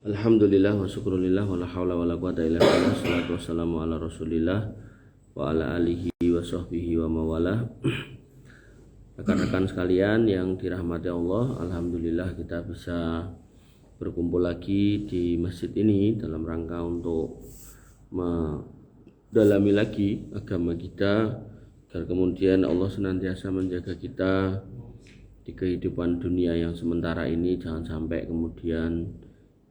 Alhamdulillah wa syukrulillah wa la hawla wa la quwata illa billah. Wassalatu wassalamu ala Rasulillah wa ala alihi wa sahbihi wa mawalah. Rekan-rekan sekalian yang dirahmati Allah, alhamdulillah kita bisa berkumpul lagi di masjid ini dalam rangka untuk mendalami lagi agama kita agar kemudian Allah senantiasa menjaga kita di kehidupan dunia yang sementara ini. Jangan sampai kemudian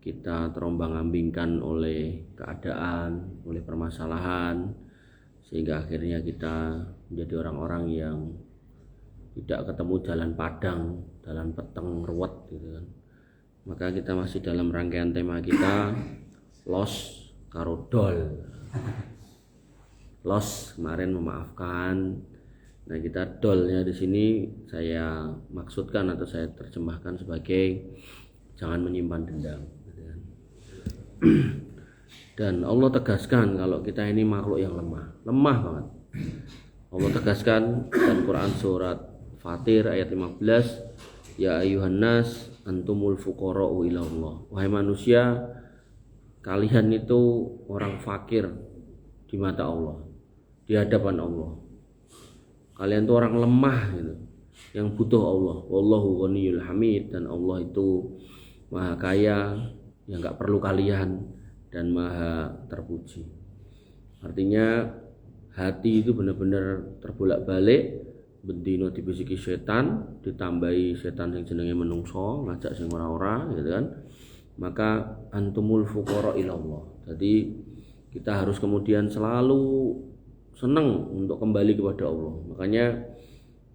kita terombang-ambingkan oleh keadaan, oleh permasalahan, sehingga akhirnya kita menjadi orang-orang yang tidak ketemu jalan padang, jalan peteng ruwet gitu kan. Maka kita masih dalam rangkaian tema kita los karo dol. Los kemarin memaafkan. Nah, kita dolnya di sini saya maksudkan atau saya terjemahkan sebagai jangan menyimpan dendam. Dan Allah tegaskan kalau kita ini makhluk yang lemah banget. Allah tegaskan dalam Quran surat Fatir ayat 15, ya ayuhan nas antumul fuqara'u ila Allah. Wahai manusia, kalian itu orang fakir di mata Allah, di hadapan Allah. Kalian itu orang lemah gitu, yang butuh Allah. Wallahu ghaniyul hamid, dan Allah itu maha kaya yang gak perlu kalian dan maha terpuji. Artinya hati itu benar-benar terbolak-balik, bendino dibisiki setan, ditambahi setan yang jenenge menungso, ngajak sing ora-ora gitu kan. Maka antumul fuqara ila Allah. Jadi kita harus kemudian selalu senang untuk kembali kepada Allah. Makanya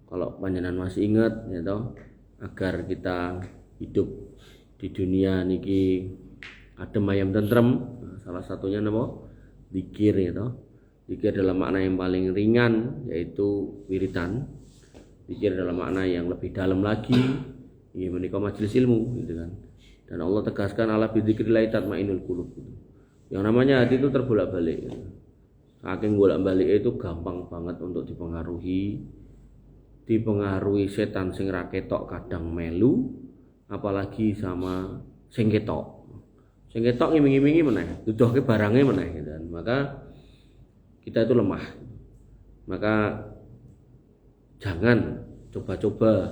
kalau panjenengan masih ingat ya toh, agar kita hidup di dunia niki adem ayam tentrem, salah satunya napa? Zikir ya toh. Zikir dalam makna yang paling ringan yaitu wiridan. Zikir dalam makna yang lebih dalam lagi ini menika majelis ilmu gitu kan. Dan Allah tegaskan ala bidzikrillah tatmainnul qulub. Yang namanya hati itu terbolak-balik gitu. Saking bolak-balik itu gampang banget untuk dipengaruhi setan sing ra ketok kadang melu, apalagi sama sing ketok. Sing ketok ngiming-imingi meneh, duduhke barange meneh gitu kan. Maka kita itu lemah. Maka jangan coba-coba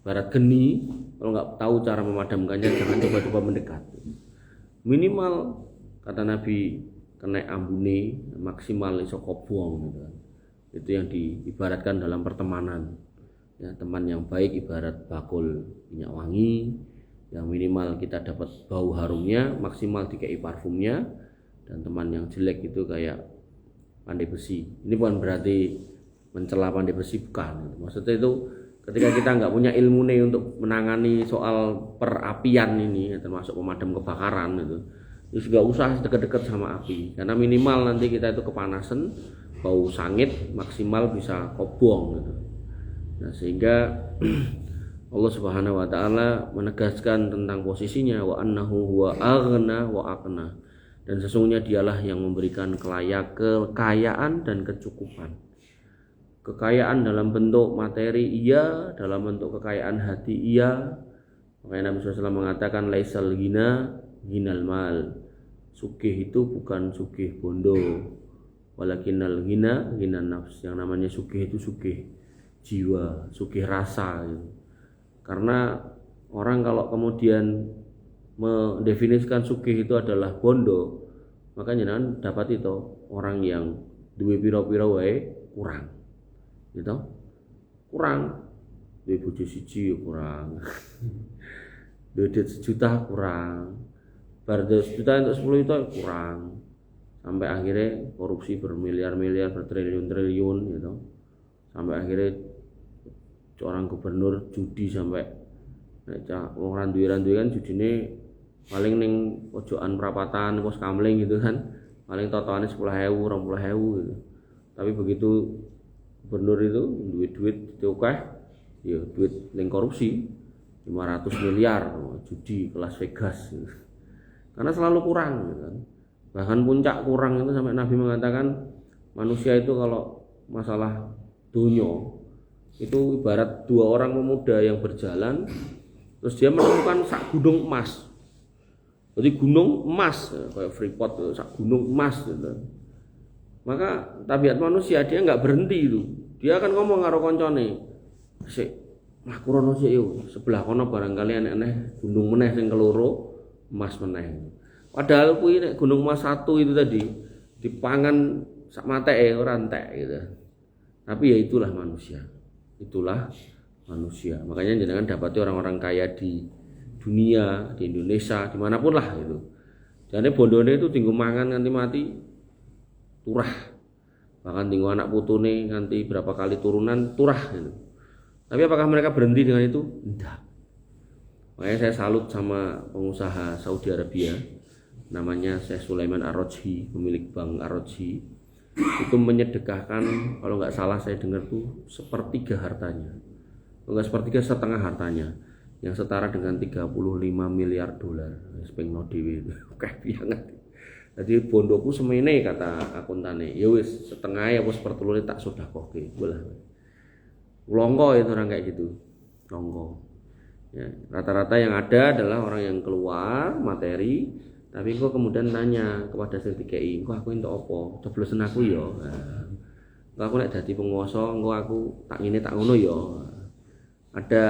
barat geni, kalau nggak tahu cara memadamkannya jangan coba-coba mendekat. Minimal kata Nabi kena ambune, maksimal iso kobong gitu kan. Itu yang diibaratkan dalam pertemanan. Ya, teman yang baik ibarat bakul minyak wangi, yang minimal kita dapat bau harumnya, maksimal dikei parfumnya. Dan teman yang jelek itu kayak pandai besi. Ini bukan berarti mencela pandai besi, bukan. Maksudnya itu ketika kita nggak punya ilmu nih untuk menangani soal perapian ini, termasuk pemadam kebakaran itu juga usah dekat-dekat sama api, karena minimal nanti kita itu kepanasan, bau sangit, maksimal bisa kobong gitu. Nah, sehingga Allah Subhanahu wa taala menegaskan tentang posisinya wa annahu huwa aghna wa aqna, dan sesungguhnya dialah yang memberikan kekayaan dan kecukupan. Kekayaan dalam bentuk materi iya, dalam bentuk kekayaan hati iya. Makanya Nabi SAW mengatakan laisal ghina ghinal mal. Sugih itu bukan sugih bondo, walakinnal ghina ghinan nafs. Yang namanya sugih itu sugih jiwa, sugih rasa gitu. Karena orang kalau kemudian mendefinisikan sugih itu adalah bondo, makanya jangan dapat itu orang yang duwe pira-pira wae kurang. Gitu. Kurang. Duwe bojo siji kurang. Duwe duit 1 juta kurang. Bar 1 juta untuk 10 juta kurang. Sampai akhirnya korupsi bermiliar-miliar, bertriliun-triliun gitu. Sampai akhirnya seorang gubernur judi sampai nek wong randuwe-randuwe kan judine paling ning pojokan perapatan pos kamling gitu kan. Paling totoane 10.000, 20.000 gitu. Tapi begitu gubernur itu duit akeh, ya duit ning korupsi 500 miliar judi kelas Vegas gitu. Karena selalu kurang gitu kan. Bahkan puncak kurang itu sampai Nabi mengatakan manusia itu kalau masalah dunia itu ibarat 2 orang pemuda yang berjalan, terus dia menemukan sak gunung emas. Jadi gunung emas kayak Freeport sak gunung emas gitu. Maka tabiat manusia dia nggak berhenti itu. Dia akan ngomong karo koncone, "Sik, aku rono sik yo, sebelah kono barangkali aneh-aneh gunung meneh sing keloro emas meneh." Padahal kuwi nek gunung emas satu itu tadi dipangan sak mateke ora entek gitu. Tapi ya itulah manusia. Itulah manusia. Makanya jenengan dapati orang-orang kaya di dunia, di Indonesia, dimanapun lah itu. Jadi bondone itu tinggal mangan nganti mati turah. Bahkan tinggal anak putune nganti berapa kali turunan turah gitu. Tapi apakah mereka berhenti dengan itu? Tidak. Makanya saya salut sama pengusaha Saudi Arabia, namanya Syekh Sulaiman Ar-Rajhi, pemilik Bank Ar-Rajhi. Itu menyedekahkan, kalau nggak salah saya dengar tuh sepertiga hartanya. Kalau nggak sepertiga, setengah hartanya, yang setara dengan 35 miliar dolar. Speng no dewe itu. Kayak banget. Jadi bondoku semene kata akuntane. Ya wis setengah ya wis sepertelune tak sedekahke. Bolah. Longgo itu orang kayak gitu. Longgo. Ya, rata-rata yang ada adalah orang yang keluar materi, tapi kok kemudian nanya kepada sing dikei, "Kok aku entuk apa? Coblosen aku ya." Nah, aku nek dadi penguasa, engko aku tak ngene tak ngono ya. Ada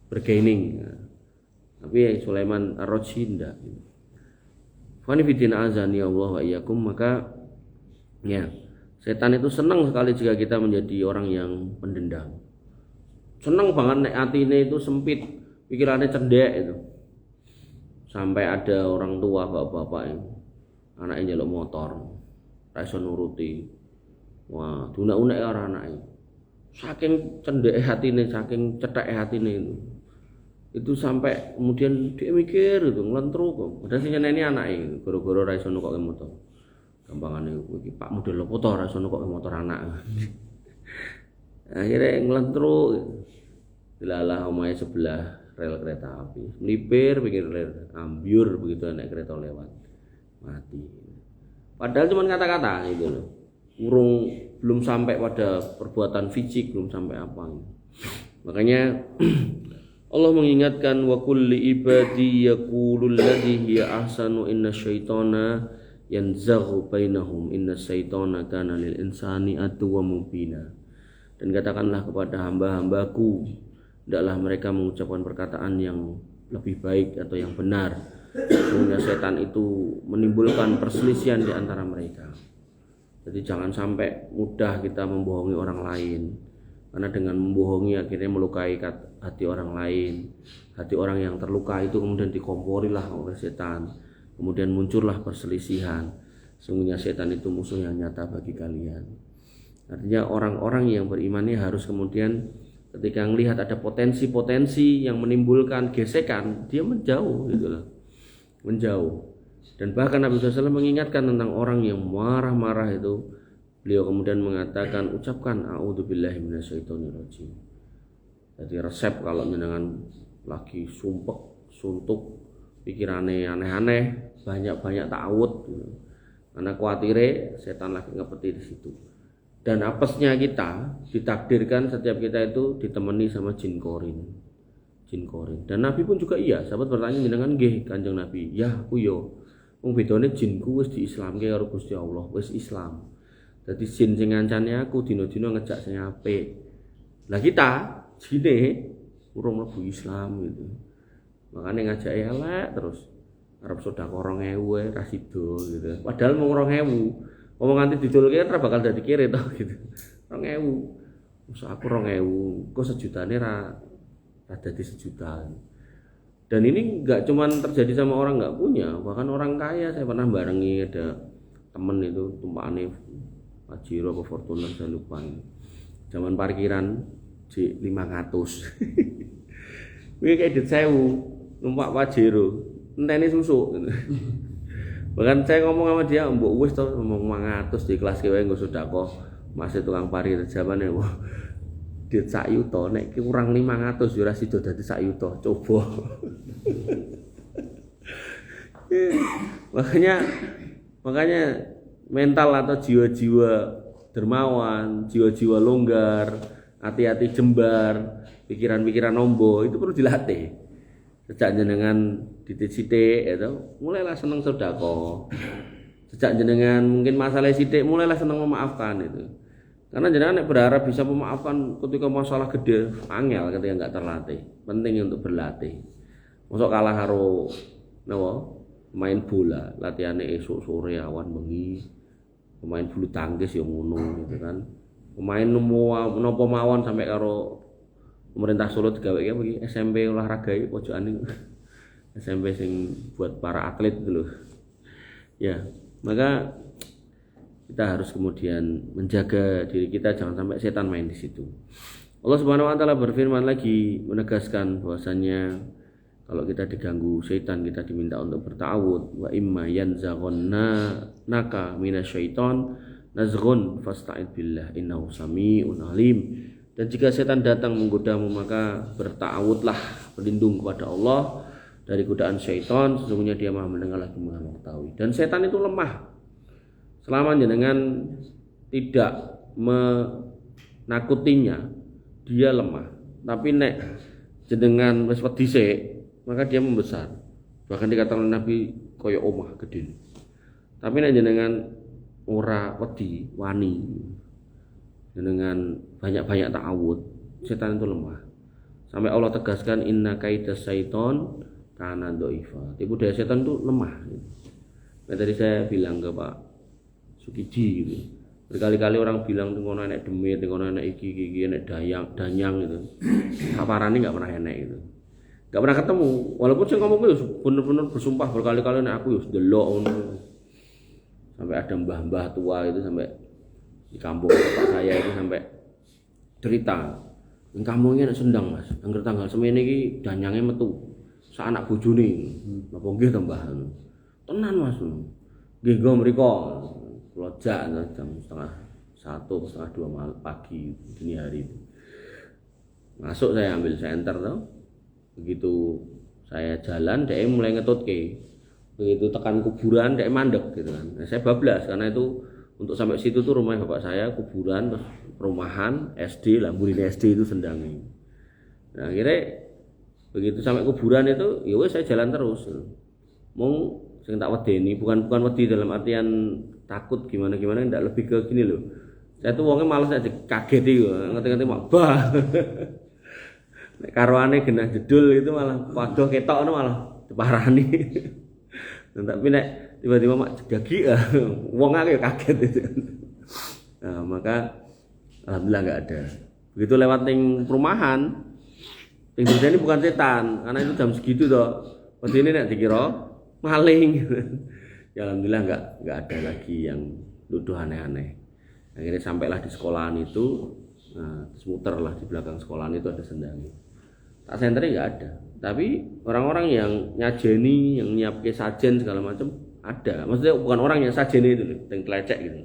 bergaining. Tapi Sulaiman Ar-Rajhi ndak. Fani fitina azani Allah wa iyyakum, maka ya, setan itu senang sekali jika kita menjadi orang yang pendendam. Senang banget nek atine itu sempit, pikirannya cendek itu. Sampai ada orang tua bapak-bapak yang anaknya njaluk motor, ra iso nuruti. Wah, dunak-unek ora anake. Saking cendeke hatine, saking cetheke hatine itu sampai kemudian dia mikir itu ngelentruk kok. Padahal sing nyeneni anake gara-gara ra iso nukokke motor. Gampangane iki Pak model apa to ra iso nukokke motor anak. Akhirnya ngelentruk. Dilalah omahe sebelah rel kereta api. Melipir pikir rel ambyur begitu naik kereta lewat. Mati. Padahal cuma kata-kata gitu loh. Belum sampai pada perbuatan fisik, belum sampai apa. Makanya Allah mengingatkan wa kulli ibadi yaqulul ladzi hiya ahsanu inna syaitana yanzaghu bainahum inna syaitana kana lil insani aduwwan mubina. Dan katakanlah kepada hamba-hambaku, hendaklah mereka mengucapkan perkataan yang lebih baik atau yang benar. Sehingga setan itu menimbulkan perselisihan di antara mereka. Jadi jangan sampai mudah kita membohongi orang lain. Karena dengan membohongi akhirnya melukai hati orang lain. Hati orang yang terluka itu kemudian dikomporilah oleh setan. Kemudian muncullah perselisihan. Sesungguhnya setan itu musuh yang nyata bagi kalian. Artinya orang-orang yang beriman ini harus kemudian ketika melihat ada potensi-potensi yang menimbulkan gesekan, dia menjauh gitu loh. Menjauh. Dan bahkan Nabi SAW mengingatkan tentang orang yang marah-marah itu. Beliau kemudian mengatakan, ucapkan a'udzubillahi minasyaitonirrajim. Jadi resep kalau jenengan lagi sumpek, suntuk, pikirannya aneh-aneh, banyak-banyak ta'awud gitu. Karena khawatirnya setan lagi ngepeti di situ. Dan apesnya kita ditakdirkan setiap kita itu ditemani sama jin korin. Jin korin. Dan Nabi pun juga iya. Sahabat bertanya jenengan nggih Kanjeng Nabi. Ya aku yo. Wong bedane jinku wis diislamke karo Gusti Allah, wis Islam. Dadi jin sing ngancane aku dina-dina ngejak sing apik. Lah kita jine urung mlebu Islam gitu. Makane ngajake elek terus. Arep sedekah 2000 ra sida gitu. Padahal mung 2000. Ngomong nganti didolke kan bakal dadi kere to gitu. 2000. Masa aku 2000, kok sejutane ra dadi sejuta. Dan ini enggak cuma terjadi sama orang enggak punya, bahkan orang kaya. Saya pernah barengi ada temen itu tumpakane Pajero apa Fortuner saya lupa. Zaman parkiran J500. Kuwi kayak dit 1000 numpak Pajero, enteni susu. Bahkan saya ngomong sama dia, mbok wis to ngomong 500 di kelas kowe nggo sedekah. Masih tukang parkir zamane dit sak yuta nek kurang 500 yo ora sida dadi sak yuta. Coba. Makanya mental atau jiwa-jiwa dermawan, jiwa-jiwa longgar, hati-hati jembar, pikiran-pikiran nombo itu perlu dilatih. Sejak jenengan sithik itu mulailah seneng sedekah. Sejak jenengan mungkin masalah sithik mulailah seneng memaafkan itu. Karena jenengan nek berharap bisa memaafkan ketika masalah gede, angel ketika enggak terlatih. Penting untuk berlatih. Mosok kalah karo napa? Main bola, latihane esuk sore awan bengi. Pemain bulu tangkis ya ngono gitu kan. Pemain napa mawon sampai karo pemerintah Solo digaweke iki SMP olahraga iki pojokane. SMP sing buat para atlet itu loh. Ya, maka kita harus kemudian menjaga diri kita jangan sampai setan main di situ. Allah Subhanahu wa taala berfirman lagi menegaskan bahwasanya kalau kita diganggu setan kita diminta untuk berta'awud wa imma yanzaghonna naka minasyaiton nazghun fasta'id billah innahu sami'un alim. Dan jika setan datang menggodamu maka berta'awudlah berlindung kepada Allah dari godaan syaitan, sesungguhnya dia Maha mendengar lagi Maha mengetahui. Dan setan itu lemah. Selama jenengan tidak menakutinya, dia lemah. Tapi nek jenengan wis wedi sik, maka dia membesar. Bahkan dikatakan oleh Nabi kaya omah gede. Tapi nek jenengan ora wedi, wani, jenengan banyak-banyak ta'awud, setan itu lemah. Sampai Allah tegaskan inna kaidas syaiton kana dhaifa. Tipu daya setan itu lemah. Nah, tadi saya bilang ke Pak Sukidi gitu. Berkali-kali orang bilang ngono enek demit, ngono enek iki enek danyang gitu. Kaparane enggak pernah enek gitu. Enggak pernah ketemu. Walaupun saya ngomong itu bener-bener bersumpah berkali-kali nek aku yo delok ngono. Sampai ada mbah-mbah tua itu sampai di kampung bapak saya itu sampai cerita. Ning kampungnya nek sendang Mas. Angger tanggal semene iki danyange metu. Sak anak bojone. Napa nggih to Mbah? Tenan Mas. Nggih nggo mriko. Kula jak jam 1:30, setengah 2 malam pagi dini hari. Masuk saya ambil senter toh. Begitu saya jalan dia mulai ngetutke. Begitu tekan kuburan dia mandek gitu kan. Nah, saya bablas karena itu untuk sampai situ tuh rumah bapak saya kuburan terus perumahan SD lah murid SD itu sendangi. Nah, akhirnya begitu sampai kuburan itu ya wes saya jalan terus. Mau sing tak wedeni bukan wedi dalam artian takut gimana ndak lebih ke gini loh. Saya tuh wongnya malas aja kaget itu ngerti-ngerti mak bah. Nek karwane genah jedul itu malah waduh ketokno malah diparani. Tapi nek tiba-tiba mak jegagi wong akeh kaget itu. Nah, maka alhamdulillah enggak ada. Begitu lewat ning perumahan ini bukan setan, karena itu jam segitu toh. Waktu ini nek dikira maling. Ya alhamdulillah enggak ada lagi yang nuduh aneh-aneh. Akhirnya sampailah di sekolahan itu, nah, muterlah di belakang sekolahan itu ada sendangi. Tak senternya enggak ada. Tapi orang-orang yang nyajeni, yang nyiapke sajen segala macam ada. Maksudnya bukan orang yang sajeni itu, yang kelecek gitu.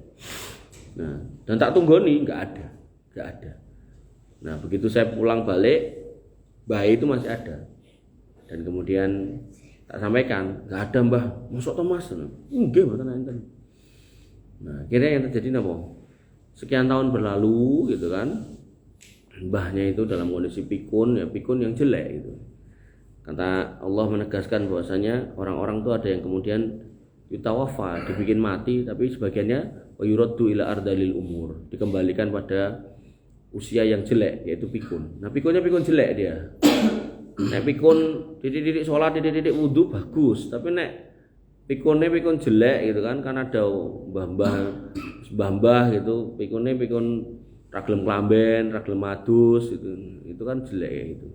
Nah, dan tak tunggoni enggak ada. Nah, begitu saya pulang balik bayi itu masih ada. Dan kemudian tak sampaikan, enggak ada Mbah. Mosok to Mas? Nggih mboten enten. Nah, akhirnya yang terjadi napa? Sekian tahun berlalu gitu kan. Mbahnya itu dalam kondisi pikun yang jelek gitu. Kata Allah menegaskan bahwasanya orang-orang itu ada yang kemudian yutawafa, dibikin mati tapi sebagiannya wayuraddu ila ardalil umur, dikembalikan pada usia yang jelek yaitu pikun. Nah, pikunnya pikun jelek dia. Nek pikun didik-didik salat, didik-didik wudu bagus, tapi nek pikunnya pikun jelek gitu kan ada mbah-mbah gitu, pikunnya pikun ragilem klamben, ragilem madus gitu. Itu kan jelek ya itu.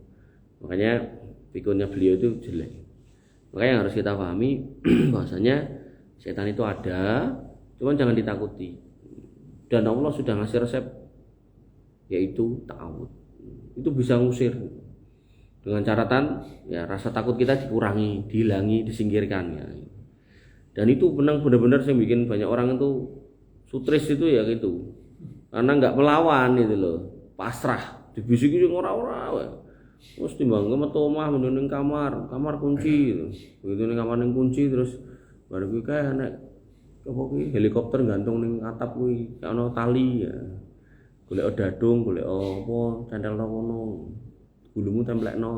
Makanya pikunnya beliau itu jelek. Makanya yang harus kita pahami bahwasanya setan itu ada, cuman jangan ditakuti. Dan Allah sudah ngasih resep yaitu ta'awud. Itu bisa ngusir dengan catatan ya rasa takut kita dikurangi, dihilangi, disingkirkan ya. Dan itu benar-benar yang bikin banyak orang itu sutris itu ya gitu. Karena enggak melawan itu loh, pasrah, dibisiki sing ora-ora wae. Wes timbang metu omah ning kamar kunci gitu. Begitu ning kamar ning kunci terus baru kuwi kae nek apa kuwi helikopter gantung ning atap kuwi ana tali ya. Golek dadung, golek apa, cendhelno kono. Gulumu templekno.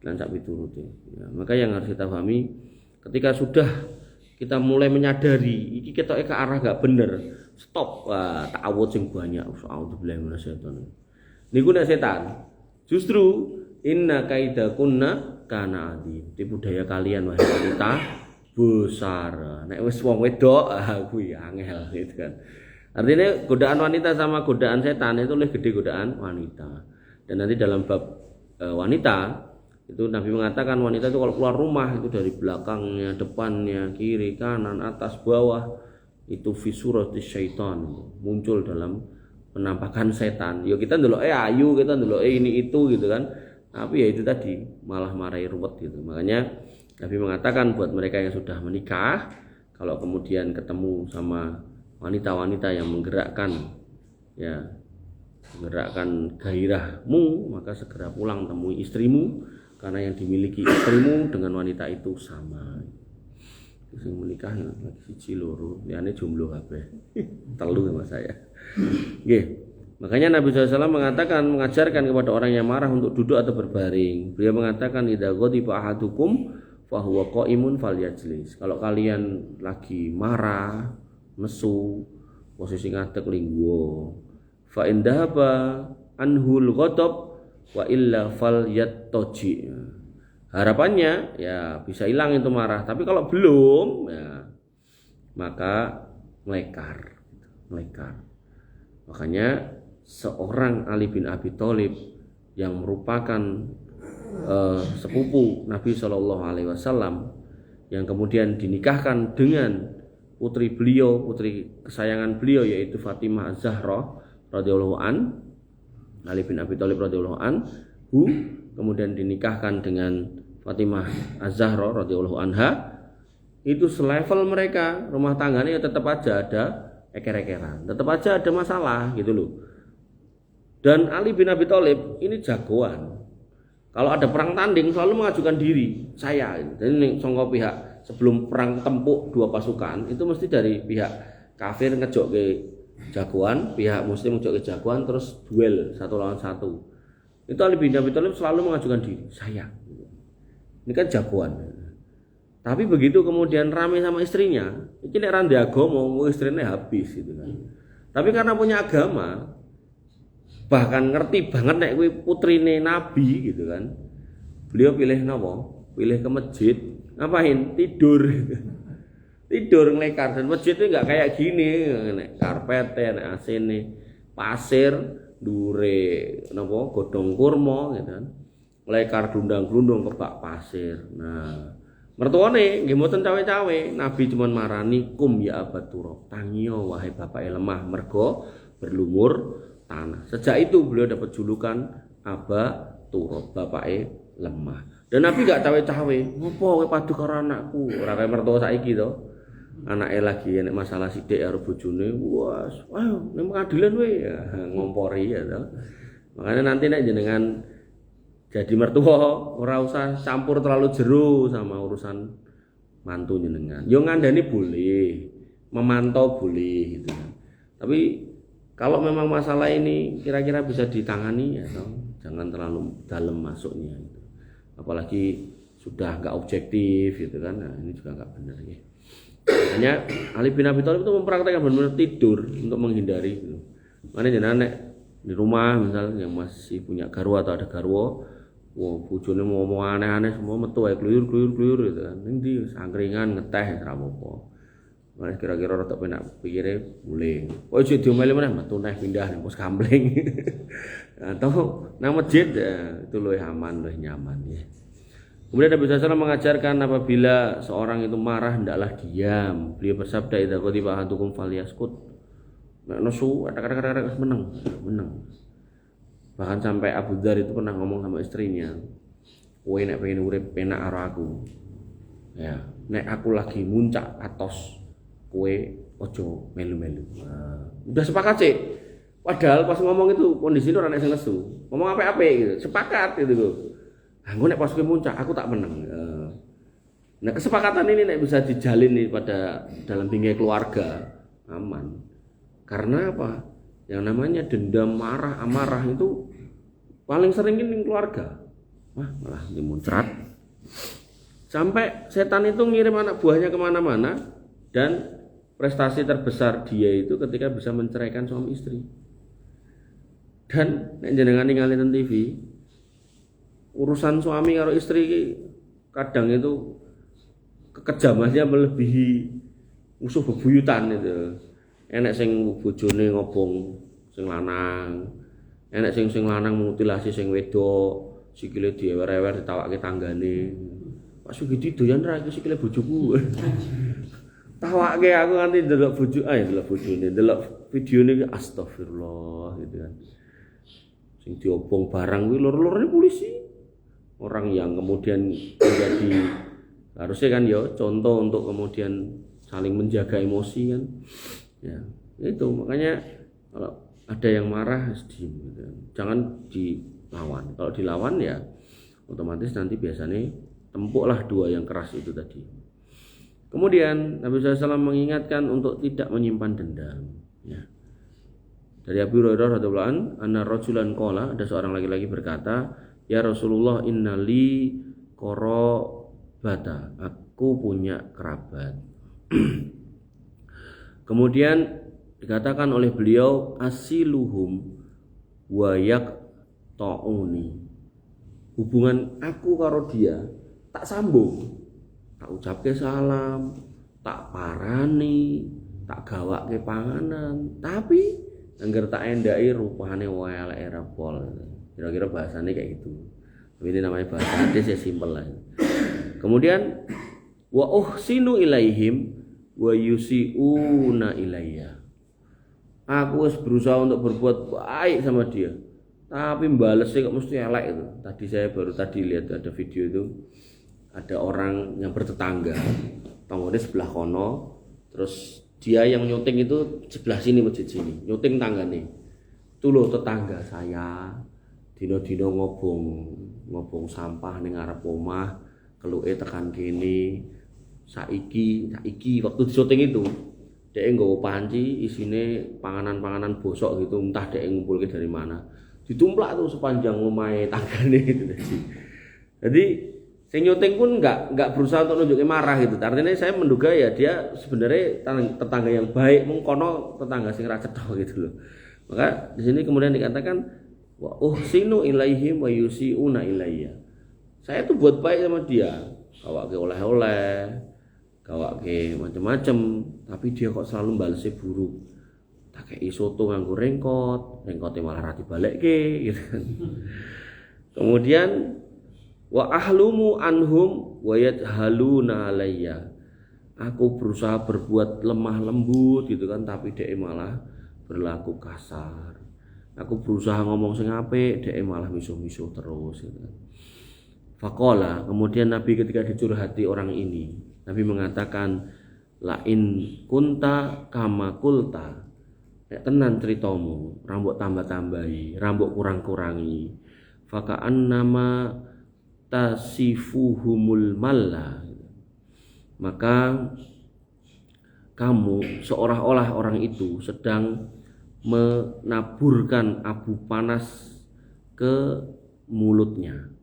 lan sak piturute. Ya, maka yang harus kita pahami ketika sudah kita mulai menyadari iki ketoke ke arah gak bener, stop. Wah, ta'awudz sing banyak. A'udzubillahi minasyaitonir. Niku nek setan. Justru inna kaidakunna kana adzim. Tipu daya kalian wahai wanita besar. Nek wis wong wedok kuwi angel gitu kan. Artinya godaan wanita sama godaan setan itu lebih gede godaan wanita. Dan nanti dalam bab wanita itu Nabi mengatakan wanita itu kalau keluar rumah itu dari belakangnya, depannya, kiri, kanan, atas, bawah itu fisuratis syaitan, muncul dalam penampakan setan. Yo kita ndelok ayu, kita ndelok ini itu gitu kan. Tapi ya itu tadi malah marahi ruwet gitu. Makanya Nabi mengatakan buat mereka yang sudah menikah, kalau kemudian ketemu sama wanita-wanita yang menggerakkan gairahmu, maka segera pulang temui istrimu, karena yang dimiliki istrimu dengan wanita itu sama. Sing menikah lagi siji loro, liyane jomblo kabeh. Telu sama saya. Nggih. Makanya Nabi SAW mengajarkan kepada orang yang marah untuk duduk atau berbaring. Beliau mengatakan idza ghadiba ahadukum fa huwa qaimun falyajlis. Kalau kalian lagi marah, nesu, posisi ngadeg linggo, fa indahaba anhul ghadab wa illa falyattaji. Harapannya ya bisa hilang itu marah, tapi kalau belum ya maka melekar. Makanya seorang Ali bin Abi Thalib yang merupakan sepupu Nabi Shallallahu Alaihi Wasallam yang kemudian dinikahkan dengan putri kesayangan beliau yaitu Fatimah Az-Zahra radhiyallahu an. Ali bin Abi Thalib radhiyallahu anhu kemudian dinikahkan dengan Fatimah Az-Zahra radhiyallahu anha. Itu selevel mereka, rumah tangganya ya tetap aja ada eker-ekeran, tetap aja ada masalah gitu loh. Dan Ali bin Abi Thalib ini jagoan. Kalau ada perang tanding selalu mengajukan diri saya. Jadi sangka pihak sebelum perang tempuk dua pasukan itu mesti dari pihak kafir ngejok ke jagoan, pihak muslim ngejok ke jagoan, terus duel 1 lawan 1. Itu Ali bin Abi Thalib selalu mengajukan diri saya. Ini kan jagoan. Tapi begitu kemudian rame sama istrinya, ini nek ra ndek agama istrinya habis gitu kan. Tapi karena punya agama, bahkan ngerti banget nek kuwi putrine Nabi gitu kan. Beliau pilih napa? Pilih ke masjid. Ngapain? Tidur. Tidur ngelekar, dan masjidnya enggak kayak gini, nek karpet, nek AC-ne pasir, dure napa godhong kurma gitu kan. Ngelekar glundang-glundung kebak pasir. Nah, mertuane nggih mboten cawe-cawe, Nabi cuman marani kum ya abad turab. Tangio wahai bapake lemah mergo berlumur tanah. Sejak itu beliau dapat julukan Aba Turab, bapake lemah. Dan Nabi gak cawe-cawe, ngopo kowe padu karo anakku, ora kaya mertua saiki to. Anake lagi nek masalah sithik karo bojone, wah, ayo ning pengadilan we ngompori ya to. Makanya nanti nek jenengan jadi mertua ora usah campur terlalu jero sama urusan mantu jenengan. Yo ngandani boleh, memantau boleh gitu kan. Tapi kalau memang masalah ini kira-kira bisa ditangani ya jangan terlalu dalam masuknya gitu. Apalagi sudah enggak objektif gitu kan. Nah, ini juga enggak benar ya. Makanya Ali bin Abi Thalib itu mempraktekkan benar-benar tidur untuk menghindari gitu. Makanya jenengan nek di rumah misalnya yang masih punya garwa atau ada garwa, wah bojone ngomong aneh-aneh semua metu ae kluyur gitu kan. Ning ndi sangkringan ngeteh ora apa-apa. Mas kira-kira rada penak pikire boleh. Oh jadi diomeli meneh metu neh pindah ning pos kamling. Atau nang masjid itu luwih aman, luwih nyaman ya. Kemudian Nabi SAW mengajarkan apabila seorang itu marah hendaklah diam. Beliau bersabda idza ghadiba ahadukum falyaskut. Nek nesu kadang-kadang meneng. Bahkan sampai Abu Dzar itu pernah ngomong sama istrinya, "Kowe nek pengen urip penak karo aku. Ya, nek aku lagi muncak atos kowe ojo melu-melu." Udah sepakat sih. Padahal pas ngomong itu kondisi ora nek sing nesu. Ngomong apik-apik gitu, sepakat gitu loh. Engko nek pas kowe muncak aku tak meneng. Nah, kesepakatan ini nek bisa dijalin nih pada dalam bingkai keluarga aman. Karena apa? Yang namanya dendam, marah, amarah itu paling sering ini keluarga. Wah, malah dimuncrat. Sampai setan itu ngirim anak buahnya kemana-mana, dan prestasi terbesar dia itu ketika bisa menceraikan suami istri. Dan nek jenengan ningali nang TV, urusan suami karo istri kadang itu kekejamannya melebihi musuh bebuyutan itu. Enek sing bojone ngobong sing lanang, enek sing lanang mutilasi sing wedok, sikile diewer-ewer ditawake tanggane. Pak Sugidi doyan ra iki sikile bojoku. Tawake aku nganti ndelok bojone, ndelok videone iki astagfirullah gitu kan. Sing diobong barang kuwi loro-lorone polisi. Orang yang kemudian menjadi harusnya kan ya contoh untuk kemudian saling menjaga emosi kan. Ya, itu makanya kalau ada yang marah diem gitu. Jangan dilawan. Kalau dilawan ya otomatis nanti biasanya tempuklah dua yang keras itu tadi. Kemudian Nabi SAW mengingatkan untuk tidak menyimpan dendam. Ya. Dari Abu Hurairah radhiyallahu anhu, anna rajulan qala, ada seorang laki-laki berkata, ya Rasulullah, innali qarabata, aku punya kerabat. Kemudian dikatakan oleh beliau, asiluhum wa yaqta'uni. Hubungan aku karo dia tak sambung, tak ucapke salam, tak parani, tak gawake panganan, tapi angger tak endai rupane wae elek era pol. Kira-kira bahasanya kayak gitu. Tapi ini namanya bahasa hadis ya, simpel lah. Kemudian wa uhsinu ilaihim wa yusiuna ilayya. Aku harus berusaha untuk berbuat baik sama dia, tapi balesnya kok mesti elek itu. Tadi saya baru lihat ada video itu, ada orang yang bertetangga, tangganya sebelah kono, terus dia yang nyuting itu sebelah sini masjid sini, nyuting tanggane. Itu loh tetangga saya, dino-dino ngobong sampah ning ngarep omah, keluke tekan kene. Saiki waktu syuting itu dhek nggawa panci isine panganan-panganan bosok gitu, entah dhek ngumpulke dari mana. Ditumplak tuh sepanjang omahe tanggane gitu tadi. Jadi sing nyuting pun enggak berusaha untuk nunjukin marah gitu. Artinya saya menduga ya dia sebenarnya tetangga yang baik, mung kono tetangga sing ra cetha gitu loh. Maka di sini kemudian dikatakan wa uhsinu ilaihim wa yusiuna ilayya. Saya tuh buat baik sama dia, gawake oleh-oleh, gawake macam-macam, tapi dia kok selalu balesnya buruk. Tak kei soto nganggo rengkotnya malah ra dibalekke gitu kan. Kemudian wa ahlumu anhum wa yadhaluna alayya. Aku berusaha berbuat lemah lembut gitu kan, tapi dhek malah berlaku kasar. Aku berusaha ngomong sing apik, dhek malah misuh-misuh terus gitu kan. Faqala, kemudian Nabi ketika dicurhati orang ini, Nabi mengatakan, la in kunta kama kulta. Nek tenan ceritamu, rambut tambah-tambahi, rambut kurang-kurangi. Faka'an nama tasifuhumul malla, maka kamu seolah-olah orang itu sedang menaburkan abu panas ke mulutnya.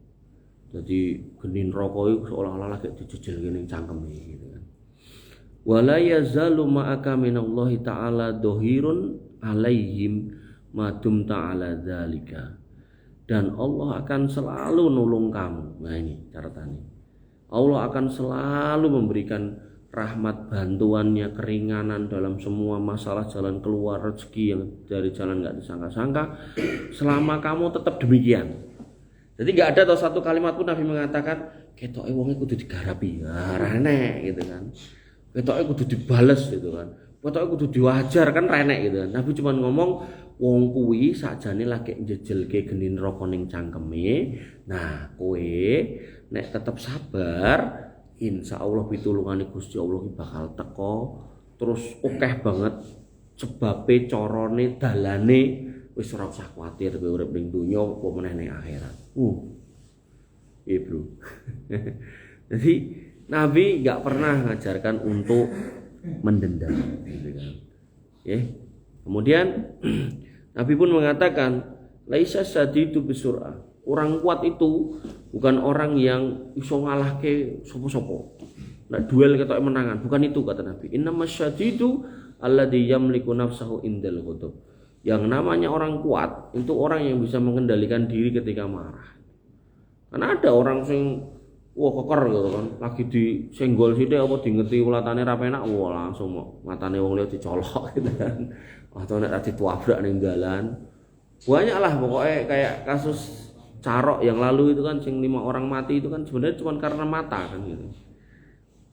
Jadi genin rokok itu seolah-olah lagi dijejel gini cangkeme gitu kan. Wala yazalu ma'aka minallahi ta'ala dohirun alaihim madum ta'ala dzalika. Dan Allah akan selalu nolong kamu. Nah ini catatannya. Allah akan selalu memberikan rahmat, bantuannya, keringanan dalam semua masalah, jalan keluar, rezeki yang dari jalan gak disangka-sangka, selama kamu tetap demikian. Jadi gak ada atau satu kalimat pun Nabi mengatakan ketoke wonge kudu digarapi, renek gitu kan. Ketoke kudu dibales gitu kan. Ketoke kudu diwajar kan renek gitu kan. Nabi cuma ngomong wong kuwi sakjane lagi njejelke geni neraka ning cangkeme. Nah, kowe nek tetep sabar, insyaallah pitulungane Gusti Allah ki bakal teko terus akeh banget sebabe carane dalane wis ora usah kuwatir kowe urip ning donya apa meneh ning akhirat. Bro. Jadi Nabi enggak pernah mengajarkan untuk mendendam gitu kan. Kemudian Nabi pun mengatakan laisa sadidu bisur'ah. orang kuat itu bukan orang yang iso ngalahke sopo-sopo. Nek duel ketok menangan, bukan itu kata Nabi. Innamasyajidu alladzi yamliku nafsahu indal ghadab. Yang namanya orang kuat itu orang yang bisa mengendalikan diri ketika marah. Karena ada orang sing keker gitu kan, lagi disenggol sithik apa diingeti ulatane ra penak, langsung matane wong liya dicolok gitu kan. Atau nek ditabrak ning dalan. Banyak lah pokoknya kayak kasus Carok yang lalu itu kan sing 5 orang mati itu kan sebenarnya cuma karena mata kan gitu.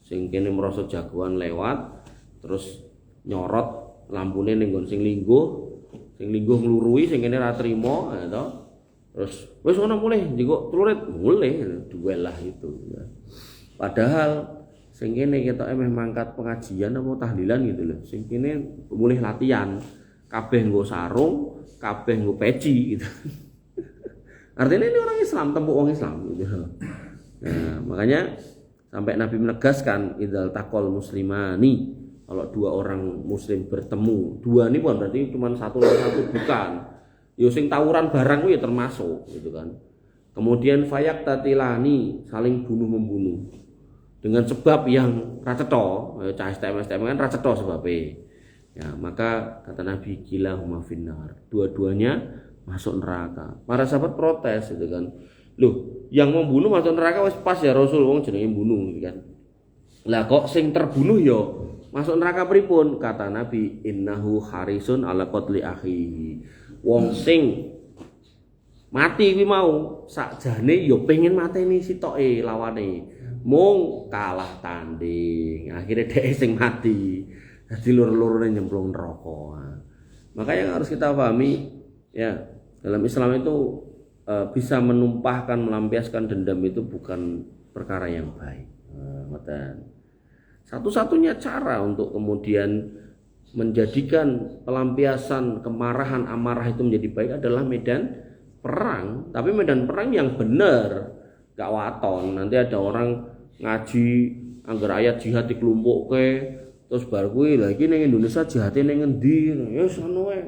Sing kene merasa jagoan lewat terus nyorot lampune ning nggon sing lingguh nglurui sing kene ra trimo ya to. Terus wis ono mulih njiko klurit mulih duel lah itu ya. Padahal sing kene ketoke meh mangkat pengajian apa tahlilan gitu loh. Sing kene mulih latihan kabeh nggo sarung, kabeh nggo peci gitu. Artinya ini orang Islam, tempuk orang Islam gitu. Nah, makanya sampai Nabi menegaskan idzal taqal muslimani, kalau 2 orang muslim bertemu, 2 ini bukan berarti cuma satu lawan satu, bukan. Yo sing tawuran barang ya termasuk gitu kan. Kemudian fayak tatilani, saling bunuh membunuh. Dengan sebab yang racetho, cah STM kan racetho sebabnya. Ya, maka kata Nabi gila huma finnar. Dua-duanya masuk neraka. Para sahabat protes gitu kan. Loh, yang membunuh masuk neraka wis pas ya Rasul, wong jenenge bunuh gitu kan. Lah kok sing terbunuh ya masuk neraka pripun? Kata Nabi, innahu harisun ala qatli akhihi. Wong sing mati kuwi mau sakjane ya pengen mateni sitoke lawane. Mung kalah tanding. Akhirnya dhek sing mati. Dadi loro-lorone nyemplung neraka. Makanya harus kita pahami ya, dalam Islam itu bisa menumpahkan, melampiaskan dendam itu bukan perkara yang baik. Satu-satunya cara untuk kemudian menjadikan pelampiasan kemarahan, amarah itu menjadi baik adalah medan perang. Tapi medan perang yang benar, gak waton. Nanti ada orang ngaji anggar ayat jihad dikelumpukke, terus bar kuwi lha iki ning Indonesia jihate ning endi? Ya sono wae.